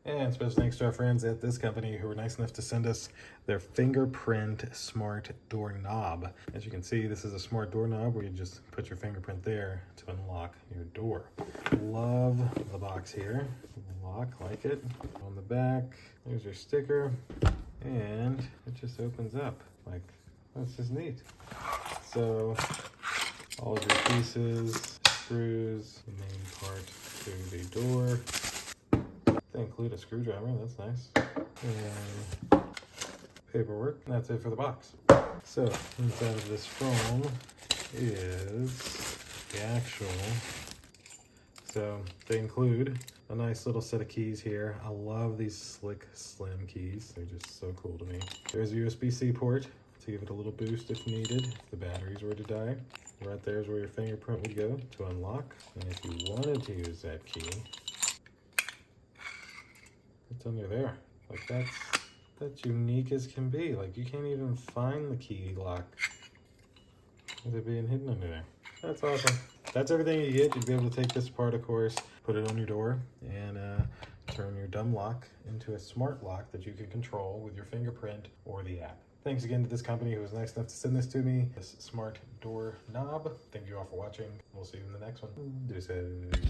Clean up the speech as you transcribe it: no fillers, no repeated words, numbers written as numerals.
And special thanks to our friends at this company who were nice enough to send us their Fingerprint smart doorknob. As you can see, this is a smart doorknob where you just put your fingerprint there to unlock your door. Love the box here. Lock, like it. On the back, there's your sticker, and it just opens up. Like, that's just neat. So, all of your pieces, screws, the main part to the door. They include a screwdriver, that's nice. And paperwork, and that's it for the box. So, inside of this phone is the actual. So, they include a nice little set of keys here. I love these slick, slim keys. They're just so cool to me. There's a USB-C port to give it a little boost if needed, if the batteries were to die. Right there is where your fingerprint would go to unlock. And if you wanted to use that key, it's under there. Like that's unique as can be. Like you can't even find the key lock with it being hidden under there. That's awesome. That's everything you get. You'd be able to take this apart, of course, put it on your door, and turn your dumb lock into a smart lock that you can control with your fingerprint or the app. Thanks again to this company who was nice enough to send this to me, this smart door knob. Thank you all for watching. We'll see you in the next one. Deuces.